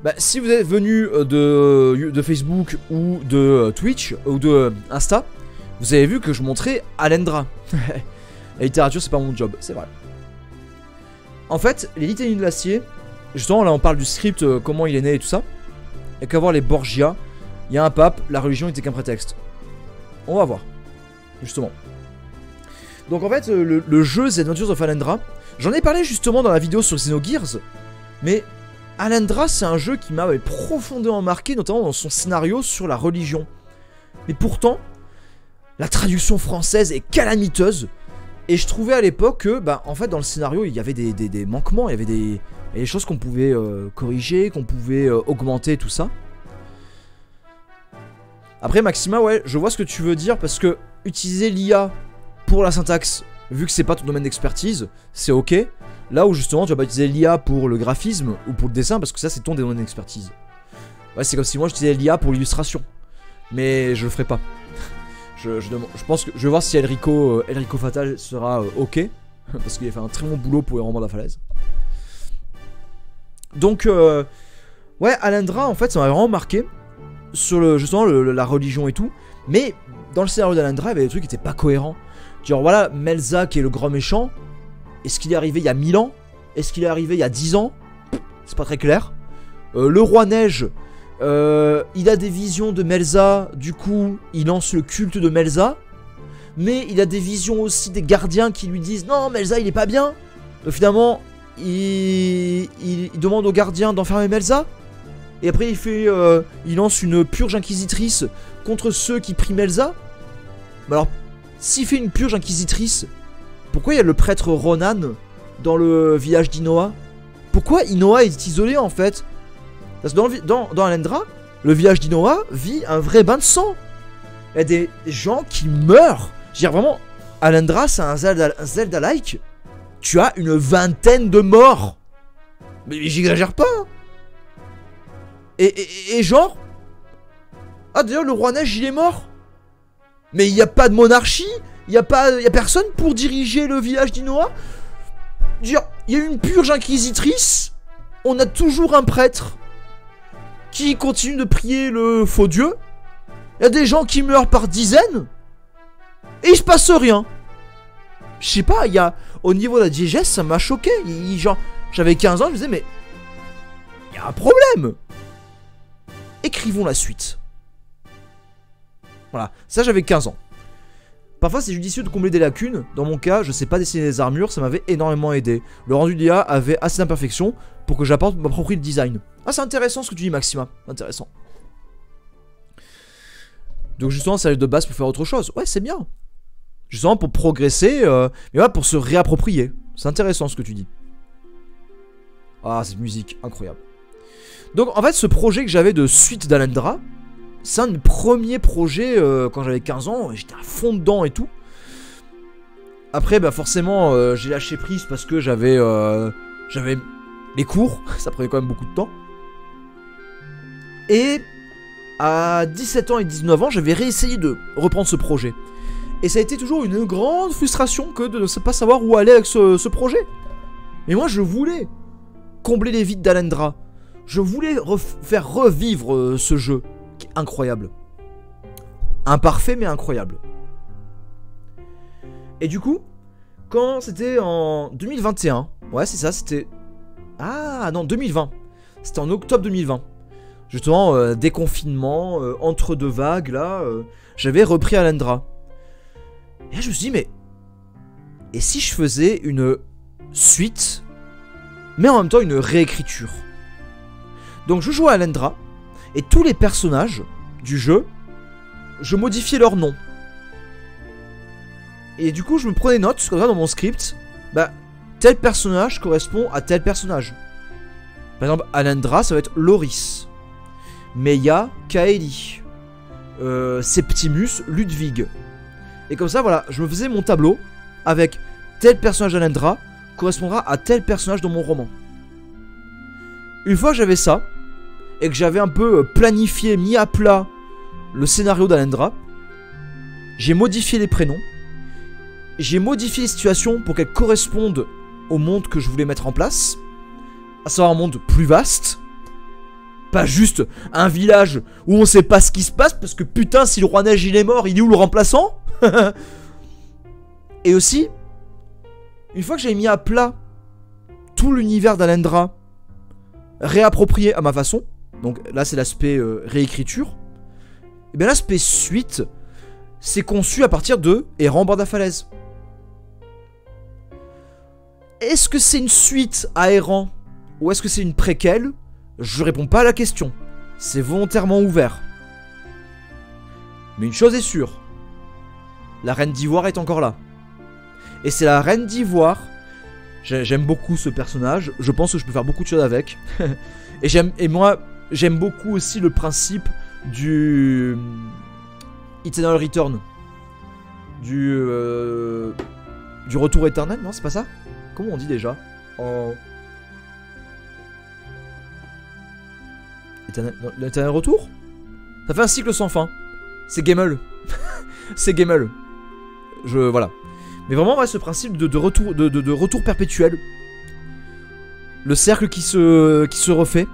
Bah, si vous êtes venu de Facebook ou de Twitch ou de Insta, vous avez vu que je montrais Alendra. La littérature, c'est pas mon job, c'est vrai. En fait, les Litanies de l'Acier, justement, là on parle du script, comment il est né et tout ça. Et qu'à voir les Borgia, il y a un pape, la religion était qu'un prétexte. On va voir, justement. Donc en fait, le jeu The Adventures of Alendra, j'en ai parlé justement dans la vidéo sur Xenogears, mais Alendra, c'est un jeu qui m'a profondément marqué, notamment dans son scénario sur la religion. Mais pourtant, la traduction française est calamiteuse, et je trouvais à l'époque que, bah, en fait, dans le scénario, il y avait des manquements, il y avait des choses qu'on pouvait corriger, qu'on pouvait augmenter, tout ça. Après, Maxima, ouais, je vois ce que tu veux dire, parce que utiliser l'IA pour la syntaxe, vu que c'est pas ton domaine d'expertise, c'est ok. Là où justement tu vas pas utiliser l'IA pour le graphisme ou pour le dessin, parce que ça c'est ton domaine d'expertise. Ouais, c'est comme si moi j'utilisais l'IA pour l'illustration. Mais je le ferai pas. je pense que je vais voir si Elrico Fatal sera ok. Parce qu'il a fait un très bon boulot pour les romans de la falaise. Donc, ouais, Alendra en fait ça m'a vraiment marqué. Sur justement la religion et tout. Mais dans le scénario d'Alendra, il y avait des trucs qui étaient pas cohérents. Genre voilà, Melza qui est le grand méchant. Est-ce qu'il est arrivé il y a 1000 ans? Est-ce qu'il est arrivé il y a 10 ans? C'est pas très clair. Le roi Neige, il a des visions de Melza. Du coup, il lance le culte de Melza. Mais il a des visions aussi des gardiens qui lui disent non, Melza il est pas bien. Donc finalement, il demande aux gardiens d'enfermer Melza. Et après il lance une purge inquisitrice contre ceux qui prient Melza. Mais alors, s'il fait une purge inquisitrice, pourquoi il y a le prêtre Ronan dans le village d'Inoa? Pourquoi Inoa est isolé en fait? Parce que dans Alendra, le village d'Inoa vit un vrai bain de sang. Il y a des gens qui meurent Je veux dire, vraiment, Alundra, c'est un Zelda-like. Tu as une vingtaine de morts. Mais j'exagère pas. Hein. Et genre... Ah, d'ailleurs, le roi neige, il est mort. Mais il n'y a pas de monarchie. Il y a personne pour diriger le village d'Inoa. Il y a une purge inquisitrice. On a toujours un prêtre qui continue de prier le faux dieu. Il y a des gens qui meurent par dizaines. Et il se passe rien. Je sais pas, au niveau de la diégèse, ça m'a choqué. Genre, j'avais 15 ans, je me disais, mais il y a un problème. Écrivons la suite. Voilà, ça j'avais 15 ans. Parfois c'est judicieux de combler des lacunes. Dans mon cas, je sais pas dessiner des armures, ça m'avait énormément aidé. Le rendu d'IA avait assez d'imperfections pour que j'apporte ma propre design. Ah, c'est intéressant ce que tu dis, Maxima. Intéressant. Donc justement, ça aide de base pour faire autre chose. Ouais, c'est bien. Justement pour progresser, mais ouais, pour se réapproprier. C'est intéressant ce que tu dis. Ah, cette musique, incroyable. Donc en fait, ce projet que j'avais de suite d'Alundra, c'est un de mes premiers projets quand j'avais 15 ans, j'étais à fond dedans et tout. Après, bah forcément, j'ai lâché prise parce que j'avais les cours, ça prenait quand même beaucoup de temps. Et à 17 ans et 19 ans, j'avais réessayé de reprendre ce projet. Et ça a été toujours une grande frustration que de ne pas savoir où aller avec ce projet. Mais moi, je voulais combler les vides d'Alundra. Je voulais faire revivre ce jeu qui est incroyable. Imparfait mais incroyable. Et du coup, quand c'était en 2021, ouais c'est ça, c'était... Ah non, 2020. C'était en octobre 2020. Justement, déconfinement, entre deux vagues, là, j'avais repris Alundra. Et là, je me suis dit, mais... Et si je faisais une suite, mais en même temps une réécriture? Donc je jouais à Alundra, et tous les personnages du jeu, je modifiais leur nom. Et du coup, je me prenais note, comme ça, dans mon script, bah, tel personnage correspond à tel personnage. Par exemple, Alundra, ça va être Loris. Meia, Kaeli. Septimus, Ludwig. Et comme ça, voilà, je me faisais mon tableau avec tel personnage d'Alundra correspondra à tel personnage dans mon roman. Une fois que j'avais ça, et que j'avais un peu planifié, mis à plat le scénario d'Alundra, j'ai modifié les prénoms, j'ai modifié les situations pour qu'elles correspondent au monde que je voulais mettre en place, à savoir un monde plus vaste, pas juste un village où on sait pas ce qui se passe, parce que putain, si le roi neige il est mort, il est où le remplaçant? Et aussi, une fois que j'avais mis à plat tout l'univers d'Alundra, réapproprié à ma façon, donc là c'est l'aspect réécriture, et bien l'aspect suite, c'est conçu à partir de Errant au bord de la falaise. Est-ce que c'est une suite à Errant ou est-ce que c'est une préquelle? Je réponds pas à la question. C'est volontairement ouvert. Mais une chose est sûre, la reine d'Ivoire est encore là. Et c'est la reine d'Ivoire. J'aime beaucoup ce personnage. Je pense que je peux faire beaucoup de choses avec. Et moi, j'aime beaucoup aussi le principe du Eternal Return. Du retour éternel, non, c'est pas ça? Comment on dit déjà? L'éternel retour? Ça fait un cycle sans fin. C'est Gamel. C'est Gamel. Voilà. Mais vraiment, ouais, ce principe de retour perpétuel. Le cercle qui se refait.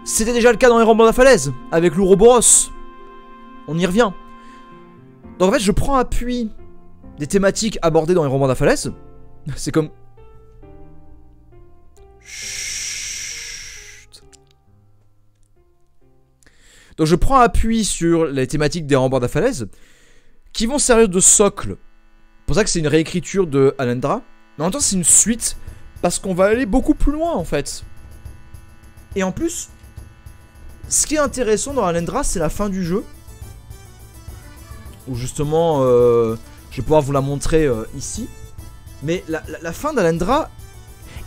C'était déjà le cas dans Errant au bord de la falaise, avec l'Ouroboros. On y revient. Donc en fait, je prends appui des thématiques abordées dans Errant au bord de la falaise. C'est comme... Chut. Donc je prends appui sur les thématiques d'Errant au bord de la falaise, qui vont servir de socle. C'est pour ça que c'est une réécriture de Alundra. Mais en même temps, c'est une suite, parce qu'on va aller beaucoup plus loin, en fait. Et en plus, ce qui est intéressant dans Alundra, c'est la fin du jeu. Où justement, je vais pouvoir vous la montrer ici. Mais la fin d'Alundra...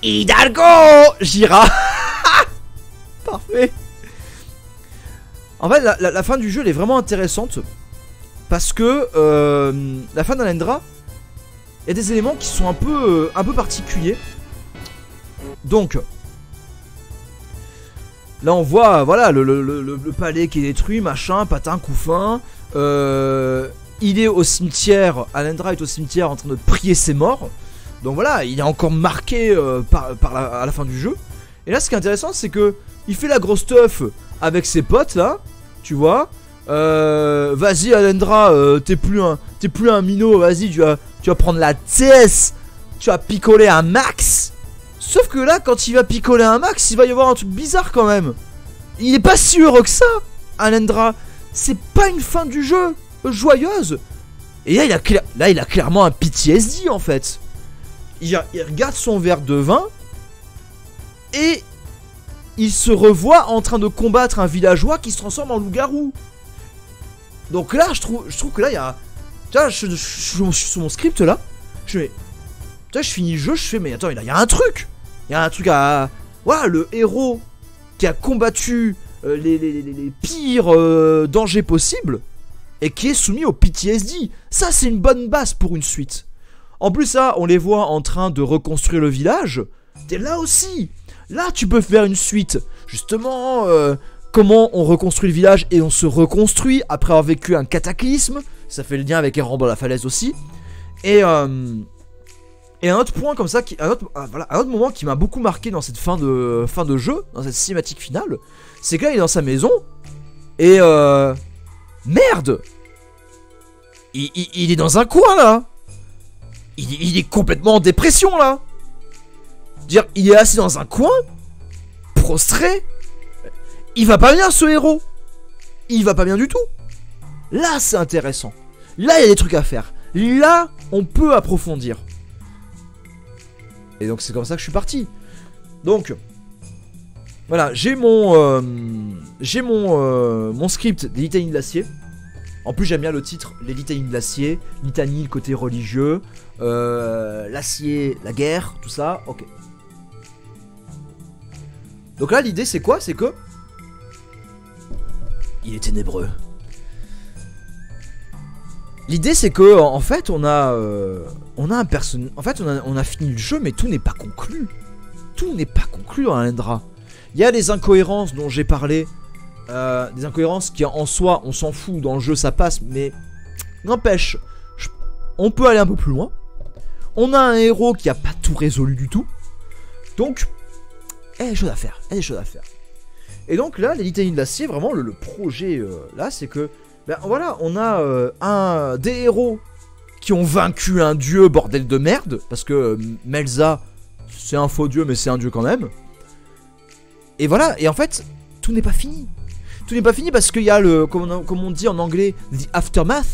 Hidalgo Jira. Parfait. En fait, la fin du jeu, elle est vraiment intéressante. Parce que la fin d'Alendra, il y a des éléments qui sont un peu particuliers. Donc, là on voit, voilà, le palais qui est détruit, machin, patin, couffin. Il est au cimetière, Alendra est au cimetière en train de prier ses morts. Donc voilà, il est encore marqué à la fin du jeu. Et là ce qui est intéressant c'est que il fait la grosse teuf avec ses potes là, tu vois. Vas-y Alendra, t'es plus un minot, vas-y tu vas prendre la TS, tu vas picoler un max. Sauf que là quand il va picoler un max, il va y avoir un truc bizarre quand même. Il est pas si heureux que ça, Alendra. C'est pas une fin du jeu joyeuse. Et là il a clairement un PTSD en fait. Il regarde son verre de vin et il se revoit en train de combattre un villageois qui se transforme en loup-garou. Donc là, je trouve que là, il y a... Tu vois, je suis sur mon script là. Je fais... Tu vois, je finis le jeu, je fais... Mais attends, il y a un truc. Il y a un truc à... Voilà, le héros qui a combattu les pires dangers possibles et qui est soumis au PTSD. Ça, c'est une bonne base pour une suite. En plus, ça, on les voit en train de reconstruire le village. T'es là aussi. Là, tu peux faire une suite. Justement, comment on reconstruit le village et on se reconstruit après avoir vécu un cataclysme. Ça fait le lien avec Errant dans la falaise aussi. Et un autre point comme ça, un autre moment qui m'a beaucoup marqué dans cette fin de jeu, dans cette cinématique finale, c'est que là, il est dans sa maison. Et merde, il est dans un coin là. Il est complètement en dépression là. Dire, il est assis dans un coin, prostré. Il va pas bien ce héros. Il va pas bien du tout. Là c'est intéressant. Là il y a des trucs à faire. Là on peut approfondir. Et donc c'est comme ça que je suis parti. Donc voilà, j'ai mon script des litanies de l'acier. En plus j'aime bien le titre, les litanies de l'acier. Litanie, le côté religieux. L'acier, la guerre, tout ça, ok. Donc là l'idée c'est quoi? C'est que il est ténébreux. L'idée c'est que en fait on a un personnage. En fait on a fini le jeu mais tout n'est pas conclu. Tout n'est pas conclu dans Alendra. Il y a les incohérences dont j'ai parlé. Des incohérences qui en soi on s'en fout, dans le jeu ça passe, mais n'empêche, on peut aller un peu plus loin. On a un héros qui a pas tout résolu du tout. Donc, il y a des choses à faire. Et donc là, les litanies de l'acier, vraiment le projet là, c'est que, ben voilà, on a des héros qui ont vaincu un dieu bordel de merde. Parce que Melza, c'est un faux dieu, mais c'est un dieu quand même. Et voilà, et en fait, tout n'est pas fini. Tout n'est pas fini parce qu'il y a comme on dit en anglais, the aftermath.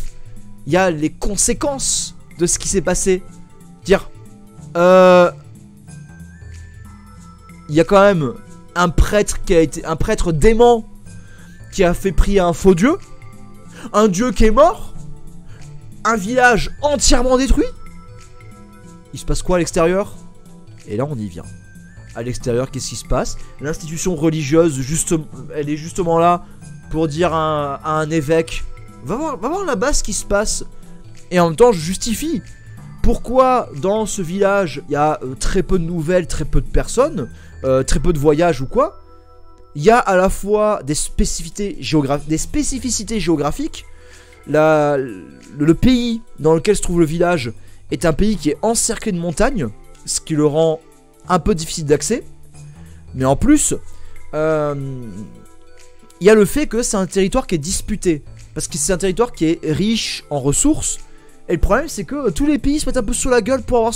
Il y a les conséquences de ce qui s'est passé. Dire, il y a quand même un prêtre un prêtre dément qui a fait prier un faux dieu, un dieu qui est mort, un village entièrement détruit. Il se passe quoi à l'extérieur? Et là on y vient. À l'extérieur, qu'est-ce qui se passe? L'institution religieuse, elle est justement là pour dire à un évêque, va voir là-bas ce qui se passe. Et en même temps je justifie pourquoi dans ce village il y a très peu de nouvelles, très peu de personnes, très peu de voyages ou quoi. Il y a à la fois des spécificités géographiques. Le pays dans lequel se trouve le village est un pays qui est encerclé de montagnes, ce qui le rend un peu difficile d'accès. Mais en plus, il y a le fait que c'est un territoire qui est disputé, parce que c'est un territoire qui est riche en ressources. Et le problème c'est que tous les pays se mettent un peu sur la gueule pour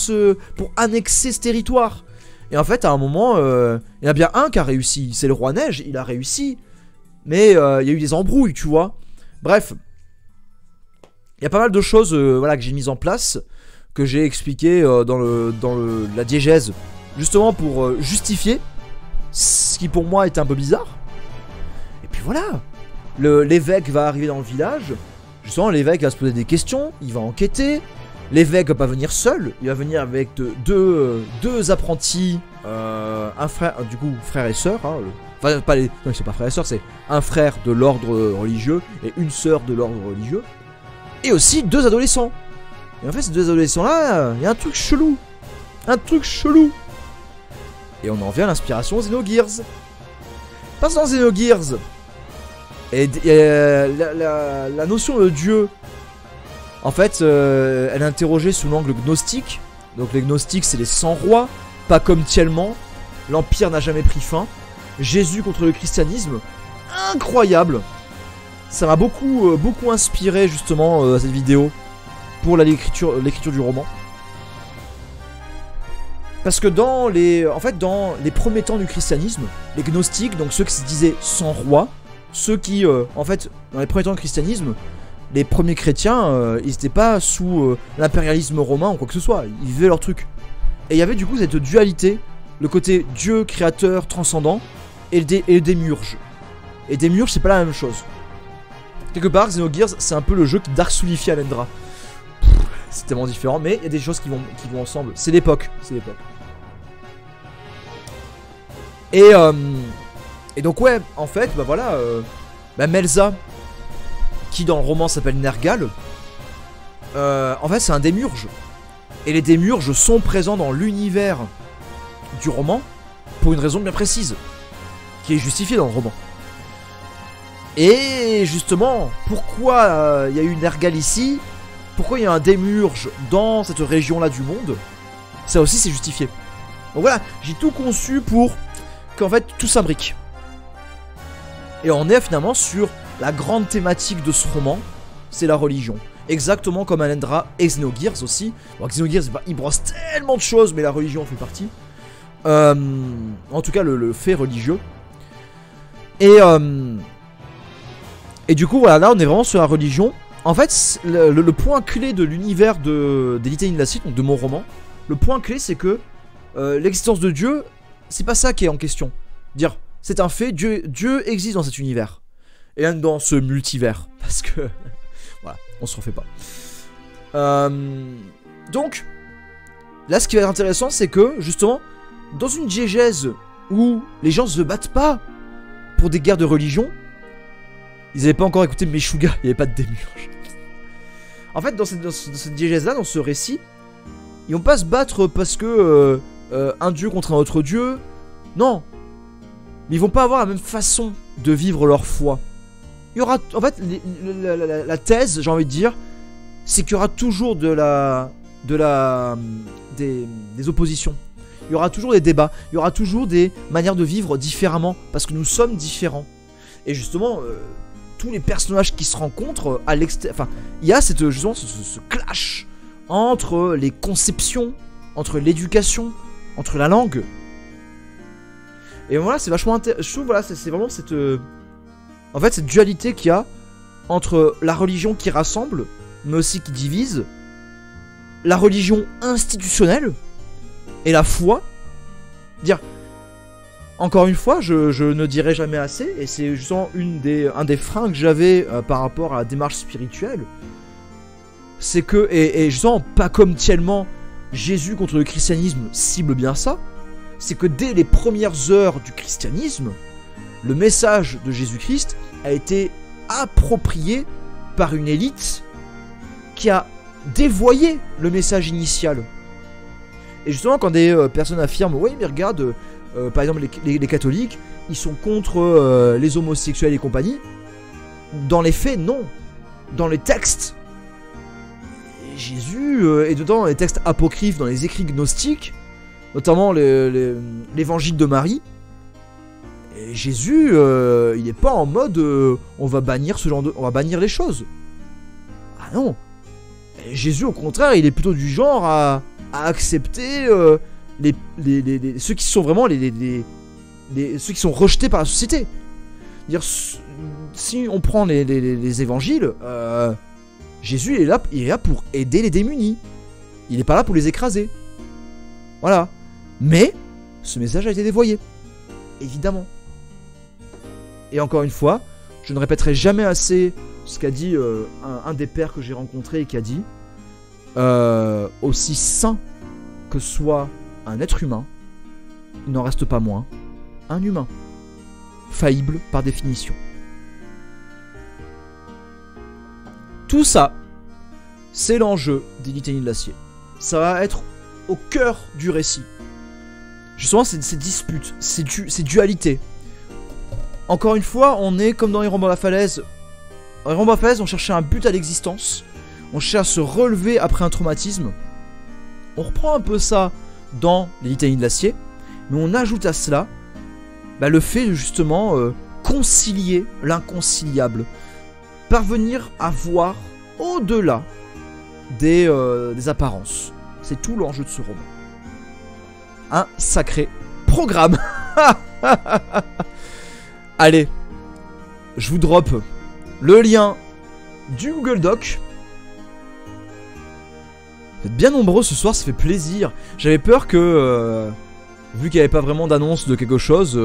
annexer ce territoire. Et en fait à un moment il y en a bien un qui a réussi, c'est le roi Neige, il a réussi. Mais il y a eu des embrouilles, tu vois. Bref, il y a pas mal de choses voilà, que j'ai mises en place, que j'ai expliqué dans la diégèse, justement pour justifier ce qui pour moi était un peu bizarre. Et puis voilà, l'évêque va arriver dans le village. Justement, l'évêque va se poser des questions, il va enquêter. L'évêque va pas venir seul, il va venir avec deux apprentis, un frère, du coup frère et sœur. Hein, enfin, pas les, non, ils sont pas frères et sœurs, c'est un frère de l'ordre religieux et une sœur de l'ordre religieux. Et aussi 2 adolescents. Et en fait, ces 2 adolescents-là, il y a un truc chelou. Un truc chelou. Et on en vient à l'inspiration Xenogears. Parce que dans Xenogears, et la notion de Dieu, en fait, elle est interrogée sous l'angle gnostique. Donc les gnostiques, c'est les 100 rois, pas comme Tielman. L'Empire n'a jamais pris fin. Jésus contre le christianisme, incroyable. Ça m'a beaucoup inspiré justement cette vidéo pour l'écriture du roman. Parce que dans les premiers temps du christianisme, les gnostiques, donc ceux qui se disaient sans roi, ceux qui, en fait, dans les premiers temps du christianisme, les premiers chrétiens, ils n'étaient pas sous l'impérialisme romain ou quoi que ce soit, ils vivaient leur truc. Et il y avait du coup cette dualité, le côté Dieu créateur transcendant et le démiurge. Et démiurge, c'est pas la même chose. Quelque part, Xenogears, c'est un peu le jeu qui dark soulifie Alendra. C'est tellement différent, mais il y a des choses qui vont ensemble. C'est l'époque, c'est l'époque. Et donc ouais, en fait, bah voilà, Melza, qui dans le roman s'appelle Nergal, en fait c'est un démiurge. Et les démiurges sont présents dans l'univers du roman pour une raison bien précise, qui est justifiée dans le roman. Et justement, pourquoi il y a eu Nergal ici, pourquoi il y a un démiurge dans cette région-là du monde, ça aussi c'est justifié. Donc voilà, j'ai tout conçu pour qu'en fait tout s'imbrique. Et on est finalement sur la grande thématique de ce roman, c'est la religion. Exactement comme Alendra et Xenogears aussi. Bon, Xenogears, il brosse tellement de choses, mais la religion en fait partie. En tout cas, le fait religieux. Et du coup, voilà, là on est vraiment sur la religion. En fait, le point clé de l'univers d'Elite in the Sith, donc de mon roman, le point clé c'est que l'existence de Dieu, c'est pas ça qui est en question. Dire, c'est un fait, Dieu existe dans cet univers. Et même dans ce multivers. Parce que, voilà, on se refait pas. Donc, là ce qui va être intéressant, c'est que, justement, dans une diégèse où les gens se battent pas pour des guerres de religion, ils n'avaient pas encore écouté Meshuggah, il n'y avait pas de démiurge. En fait, dans cette diégèse-là, dans ce récit, ils vont pas se battre parce que un dieu contre un autre dieu. Non. Mais ils vont pas avoir la même façon de vivre leur foi. Il y aura, en fait, la thèse, j'ai envie de dire, c'est qu'il y aura toujours des oppositions. Il y aura toujours des débats. Il y aura toujours des manières de vivre différemment, parce que nous sommes différents. Et justement, tous les personnages qui se rencontrent à l'extérieur, enfin, il y a justement ce clash entre les conceptions, entre l'éducation, entre la langue. Et voilà, c'est vachement intéressant. Je trouve, voilà, c'est vraiment cette en fait, cette dualité qu'il y a entre la religion qui rassemble, mais aussi qui divise, la religion institutionnelle et la foi. Dire, encore une fois, je ne dirai jamais assez, et c'est justement un des freins que j'avais par rapport à la démarche spirituelle. C'est que, et justement, pas comme tellement Jésus contre le christianisme cible bien ça, c'est que dès les premières heures du christianisme, le message de Jésus-Christ a été approprié par une élite qui a dévoyé le message initial. Et justement, quand des personnes affirment « Oui, mais regarde, par exemple, les catholiques, ils sont contre les homosexuels et compagnie », dans les faits, non. Dans les textes, Jésus est dedans, dans les textes apocryphes, dans les écrits gnostiques, notamment l'évangile de Marie. Et Jésus, il n'est pas en mode on va bannir on va bannir les choses. Ah non. Et Jésus, au contraire, il est plutôt du genre à accepter ceux qui sont vraiment ceux qui sont rejetés par la société. Dire, si on prend les évangiles, Jésus il est là pour aider les démunis. Il n'est pas là pour les écraser. Voilà. Mais ce message a été dévoyé. Évidemment. Et encore une fois, je ne répéterai jamais assez ce qu'a dit un des pères que j'ai rencontré et qui a dit aussi saint que soit un être humain, il n'en reste pas moins un humain. Faillible par définition. Tout ça c'est l'enjeu des Litanies de l'acier. Ça va être au cœur du récit. Justement, c'est ces disputes, ces dualités. Encore une fois, on est comme dans Errant à la falaise. Dans Errant à la falaise, on cherchait un but à l'existence. On cherche à se relever après un traumatisme. On reprend un peu ça dans les Litanies de l'acier. Mais on ajoute à cela le fait de justement concilier l'inconciliable. Parvenir à voir au-delà des apparences. C'est tout l'enjeu de ce roman. Un sacré programme. Allez, je vous drop le lien du Google Doc. Vous êtes bien nombreux ce soir, ça fait plaisir. J'avais peur que, vu qu'il n'y avait pas vraiment d'annonce de quelque chose,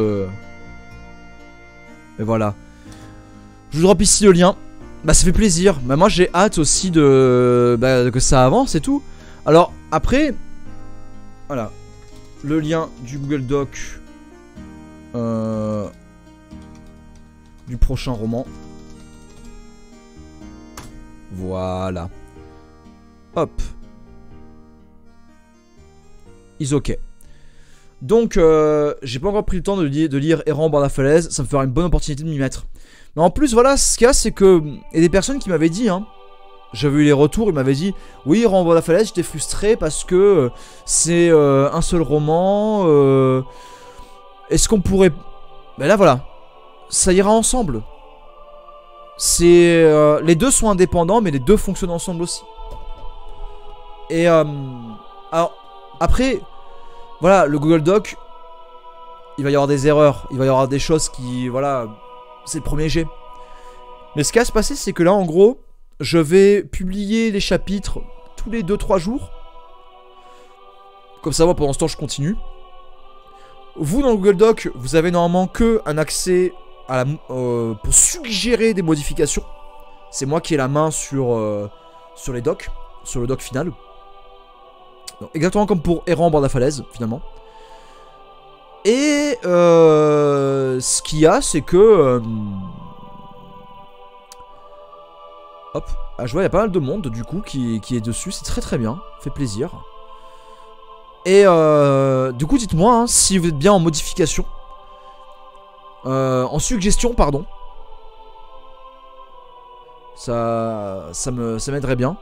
et voilà. Je vous drop ici le lien. Bah ça fait plaisir. Bah moi j'ai hâte aussi que ça avance et tout. Alors après, voilà, le lien du Google Doc du prochain roman. Voilà. Hop. Is ok. Donc j'ai pas encore pris le temps de lire Errant au bord de la falaise. Ça me fera une bonne opportunité de m'y mettre. Mais en plus voilà, ce qu'il y a c'est que il y a des personnes qui m'avaient dit j'avais eu les retours, ils m'avaient dit oui, Errant au bord de la falaise, j'étais frustré parce que c'est un seul roman. Est-ce qu'on pourrait... Ben là voilà, ça ira ensemble. C'est les deux sont indépendants, mais les deux fonctionnent ensemble aussi. Et alors après, voilà, le Google Doc, il va y avoir des erreurs, il va y avoir des choses qui, voilà, c'est le premier jet. Mais ce qui va se passer, c'est que là, en gros, je vais publier les chapitres tous les 2-3 jours. Comme ça, moi, pendant ce temps, je continue. Vous, dans le Google Doc, vous avez normalement que un accès à pour suggérer des modifications. C'est moi qui ai la main sur les docs, sur le doc final. Donc, exactement comme pour Errant au bord de la falaise, finalement. Et ce qu'il y a, c'est que... hop, je vois, il y a pas mal de monde, du coup, qui est dessus. C'est très très bien, fait plaisir. Et du coup, dites-moi si vous êtes bien en modification. En suggestion, pardon. Ça m'aiderait bien.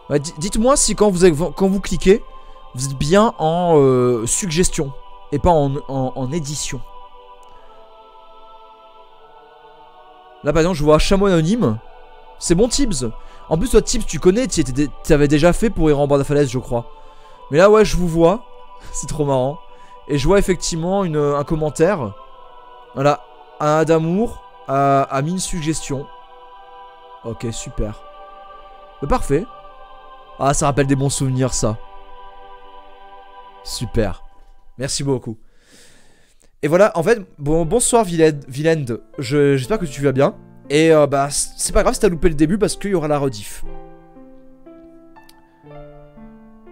Ouais, dites-moi si quand vous cliquez, vous êtes bien en suggestion et pas en édition. Là par exemple je vois Chameau Anonyme. C'est bon Tibbs. En plus toi Tibbs tu connais, tu avais déjà fait pour Errant au bord de la falaise je crois. Mais là ouais je vous vois. C'est trop marrant. Et je vois effectivement un commentaire. Voilà. Un d'amour a mis une suggestion. Ok super. Bah, parfait. Ah, ça rappelle des bons souvenirs, ça. Super. Merci beaucoup. Et voilà, en fait, bonsoir Vilend. J'espère que tu vas bien. Et bah, c'est pas grave si t'as loupé le début parce qu'il y aura la rediff.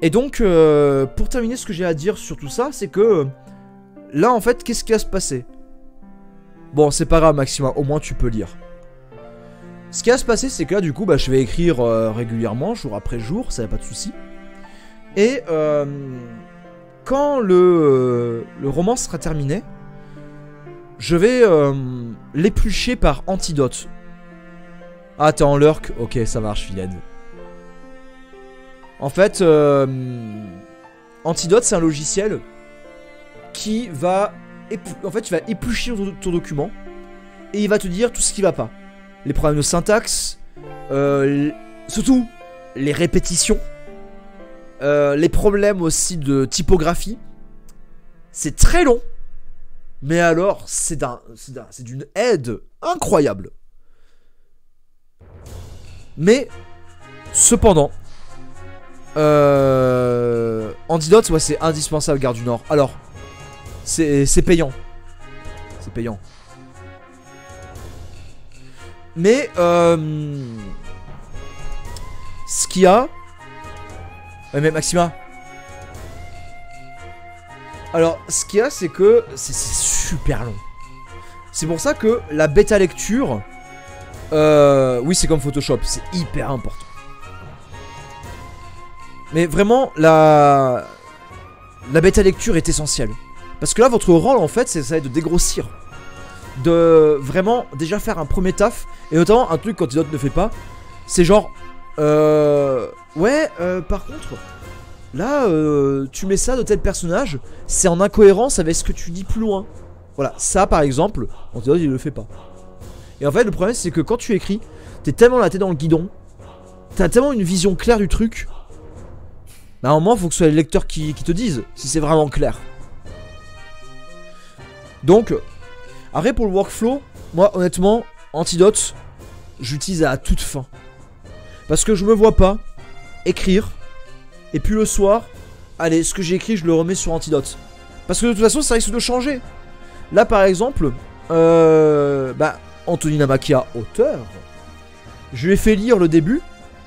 Et donc, pour terminer, ce que j'ai à dire sur tout ça, c'est que... là, en fait, qu'est-ce qui va se passer? Bon, c'est pas grave, Maxima, au moins tu peux lire. Ce qui va se passer, c'est que là, du coup, bah, je vais écrire régulièrement, jour après jour, ça n'a pas de souci. Et quand le roman sera terminé, je vais l'éplucher par Antidote. Ah, t'es en lurk? Ok, ça marche, Vilaine. En fait, Antidote, c'est un logiciel qui va... En fait, tu vas éplucher ton document et il va te dire tout ce qui va pas. Les problèmes de syntaxe, surtout les répétitions, les problèmes aussi de typographie. C'est très long, mais alors c'est d'une aide incroyable. Mais cependant, Antidote, ouais, c'est indispensable, Gare du Nord. Alors, c'est payant, c'est payant. Mais ce qu'il y a... Ouais mais Maxima. Alors ce qu'il y a c'est que c'est super long. C'est pour ça que la bêta lecture... oui c'est comme Photoshop, c'est hyper important. Mais vraiment, la bêta lecture est essentielle. Parce que là, votre rôle, en fait, ça va être de dégrossir. De vraiment déjà faire un premier taf. Et notamment, un truc qu'Antidote ne fait pas, c'est genre... par contre... Là, tu mets ça de tel personnage, c'est en incohérence avec ce que tu dis plus loin. Voilà, ça par exemple, Antidote il le fait pas. Et en fait, le problème c'est que quand tu écris, t'es tellement la tête dans le guidon, t'as tellement une vision claire du truc. Bah, à un moment, faut que ce soit les lecteurs qui te disent si c'est vraiment clair. Donc, après pour le workflow, moi honnêtement, Antidote, j'utilise à toute fin. Parce que je me vois pas écrire. Et puis le soir, allez, ce que j'ai écrit, je le remets sur Antidote. Parce que de toute façon, ça risque de changer. Là, par exemple, Anthony Namakia, auteur, je lui ai fait lire le début.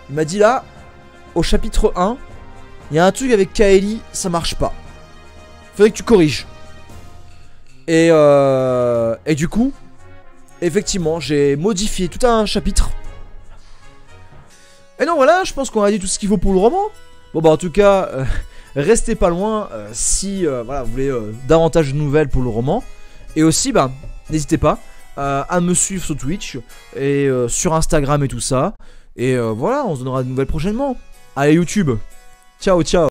Il m'a dit là, au chapitre 1, il y a un truc avec Kaeli, ça marche pas. Faudrait que tu corriges. Et du coup, effectivement, j'ai modifié tout un chapitre. Et non, voilà, je pense qu'on a dit tout ce qu'il faut pour le roman. Bon bah en tout cas, restez pas loin si voilà, vous voulez davantage de nouvelles pour le roman. Et aussi, bah, n'hésitez pas à me suivre sur Twitch et sur Instagram et tout ça. Et voilà, on se donnera de nouvelles prochainement. Allez YouTube, ciao ciao.